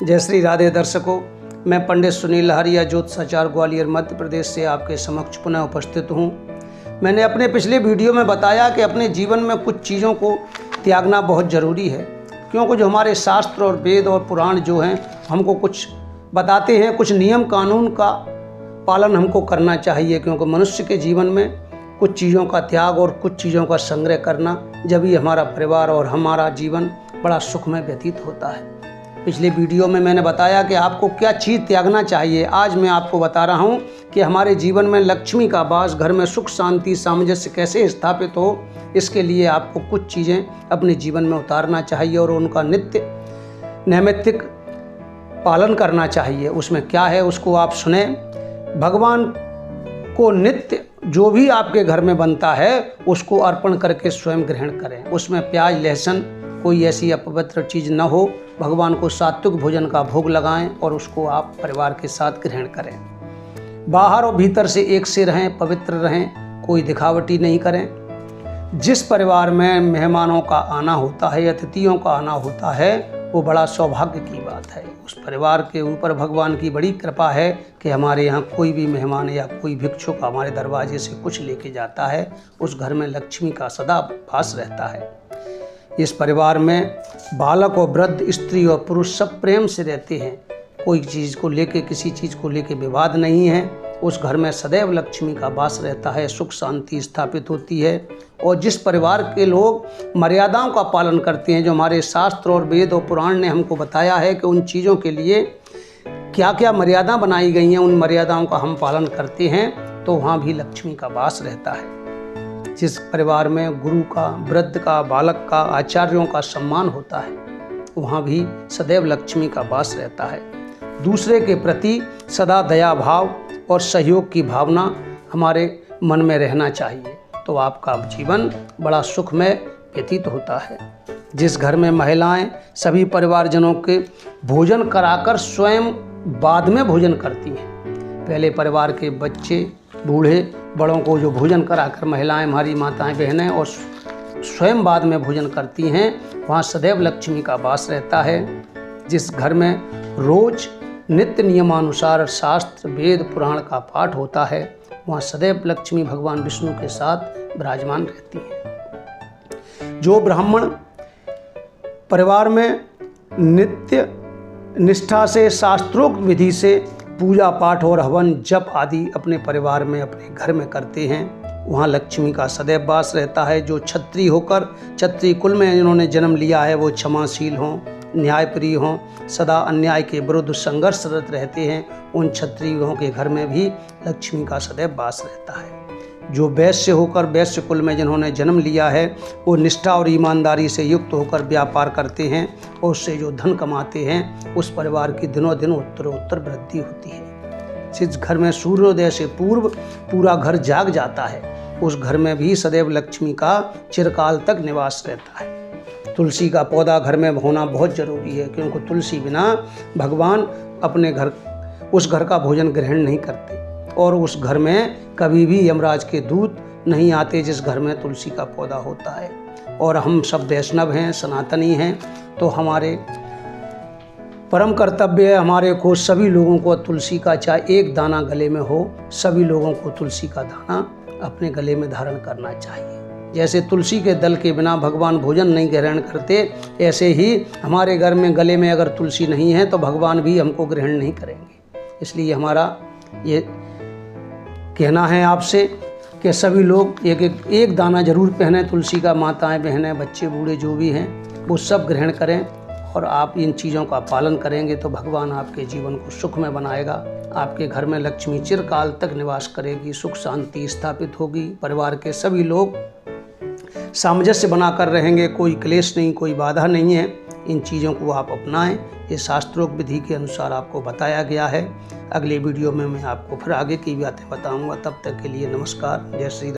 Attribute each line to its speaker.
Speaker 1: जय श्री राधे दर्शकों, मैं पंडित सुनील लहरिया ज्योतिषाचार्य ग्वालियर मध्य प्रदेश से आपके समक्ष पुनः उपस्थित हूँ। मैंने अपने पिछले वीडियो में बताया कि अपने जीवन में कुछ चीज़ों को त्यागना बहुत ज़रूरी है, क्योंकि जो हमारे शास्त्र और वेद और पुराण जो हैं हमको कुछ बताते हैं, कुछ नियम कानून का पालन हमको करना चाहिए। क्योंकि मनुष्य के जीवन में कुछ चीज़ों का त्याग और कुछ चीज़ों का संग्रह करना, जब ही हमारा परिवार और हमारा जीवन बड़ा सुखमय व्यतीत होता है। पिछले वीडियो में मैंने बताया कि आपको क्या चीज़ त्यागना चाहिए। आज मैं आपको बता रहा हूँ कि हमारे जीवन में लक्ष्मी का वास, घर में सुख शांति सामंजस्य कैसे स्थापित हो, इसके लिए आपको कुछ चीज़ें अपने जीवन में उतारना चाहिए और उनका नित्य नैमित्तिक पालन करना चाहिए। उसमें क्या है उसको आप सुने। भगवान को नित्य जो भी आपके घर में बनता है उसको अर्पण करके स्वयं ग्रहण करें। उसमें प्याज लहसुन कोई ऐसी अपवित्र चीज़ न हो। भगवान को सात्विक भोजन का भोग लगाएं और उसको आप परिवार के साथ ग्रहण करें। बाहर और भीतर से एक से रहें, पवित्र रहें, कोई दिखावटी नहीं करें। जिस परिवार में मेहमानों का आना होता है, अतिथियों का आना होता है, वो बड़ा सौभाग्य की बात है। उस परिवार के ऊपर भगवान की बड़ी कृपा है कि हमारे यहाँ कोई भी मेहमान या कोई भिक्षुक हमारे दरवाजे से कुछ लेके जाता है, उस घर में लक्ष्मी का सदा वास रहता है। इस परिवार में बालक और वृद्ध, स्त्री और पुरुष सब प्रेम से रहते हैं। कोई चीज़ को लेके, किसी चीज़ को लेके विवाद नहीं है। उस घर में सदैव लक्ष्मी का वास रहता है, सुख शांति स्थापित होती है। और जिस परिवार के लोग मर्यादाओं का पालन करते हैं, जो हमारे शास्त्र और वेद और पुराण ने हमको बताया है कि उन चीज़ों के लिए क्या क्या मर्यादा बनाई गई हैं, उन मर्यादाओं का हम पालन करते हैं, तो वहाँ भी लक्ष्मी का वास रहता है। जिस परिवार में गुरु का, वृद्ध का, बालक का, आचार्यों का सम्मान होता है, वहाँ भी सदैव लक्ष्मी का वास रहता है। दूसरे के प्रति सदा दया भाव और सहयोग की भावना हमारे मन में रहना चाहिए, तो आपका जीवन बड़ा सुखमय व्यतीत होता है। जिस घर में महिलाएं सभी परिवारजनों के भोजन कराकर स्वयं बाद में भोजन करती हैं, पहले परिवार के बच्चे, बूढ़े, बड़ों को जो भोजन कराकर महिलाएं, हमारी माताएं, बहनें और स्वयं बाद में भोजन करती हैं, वहाँ सदैव लक्ष्मी का वास रहता है। जिस घर में रोज नित्य नियमानुसार शास्त्र वेद पुराण का पाठ होता है, वहाँ सदैव लक्ष्मी भगवान विष्णु के साथ विराजमान रहती हैं। जो ब्राह्मण परिवार में नित्य निष्ठा से शास्त्रोक्त विधि से पूजा पाठ और हवन जप आदि अपने परिवार में, अपने घर में करते हैं, वहाँ लक्ष्मी का सदैव वास रहता है। जो क्षत्रिय होकर, क्षत्रिय कुल में जिन्होंने जन्म लिया है, वो क्षमाशील हों, न्यायप्रिय हों, सदा अन्याय के विरुद्ध संघर्षरत रहते हैं, उन क्षत्रियों के घर में भी लक्ष्मी का सदैव वास रहता है। जो वैश्य होकर, वैश्य कुल में जिन्होंने जन्म लिया है, वो निष्ठा और ईमानदारी से युक्त होकर व्यापार करते हैं और उससे जो धन कमाते हैं, उस परिवार की दिनों दिन उत्तरोत्तर वृद्धि होती है। जिस घर में सूर्योदय से पूर्व पूरा घर जाग जाता है, उस घर में भी सदैव लक्ष्मी का चिरकाल तक निवास रहता है। तुलसी का पौधा घर में होना बहुत ज़रूरी है, क्योंकि तुलसी बिना भगवान अपने घर, उस घर का भोजन ग्रहण नहीं करते और उस घर में कभी भी यमराज के दूत नहीं आते जिस घर में तुलसी का पौधा होता है। और हम सब वैष्णव हैं, सनातनी हैं, तो हमारे परम कर्तव्य है हमारे को सभी लोगों को तुलसी का चाहे एक दाना गले में हो, सभी लोगों को तुलसी का दाना अपने गले में धारण करना चाहिए। जैसे तुलसी के दल के बिना भगवान भोजन नहीं ग्रहण करते, ऐसे ही हमारे घर में गले में अगर तुलसी नहीं है तो भगवान भी हमको ग्रहण नहीं करेंगे। इसलिए हमारा ये कहना है आपसे कि सभी लोग एक दाना जरूर पहने तुलसी का। माताएं, बहनें, बच्चे, बूढ़े जो भी हैं, वो सब ग्रहण करें और आप इन चीज़ों का पालन करेंगे तो भगवान आपके जीवन को सुखमय बनाएगा। आपके घर में लक्ष्मी चिरकाल तक निवास करेगी, सुख शांति स्थापित होगी, परिवार के सभी लोग सामंजस्य बनाकर रहेंगे, कोई क्लेश नहीं, कोई बाधा नहीं है। इन चीज़ों को आप अपनाएं, ये शास्त्रोक्त विधि के अनुसार आपको बताया गया है। अगले वीडियो में मैं आपको फिर आगे की बातें बताऊंगा। तब तक के लिए नमस्कार, जय श्री राम।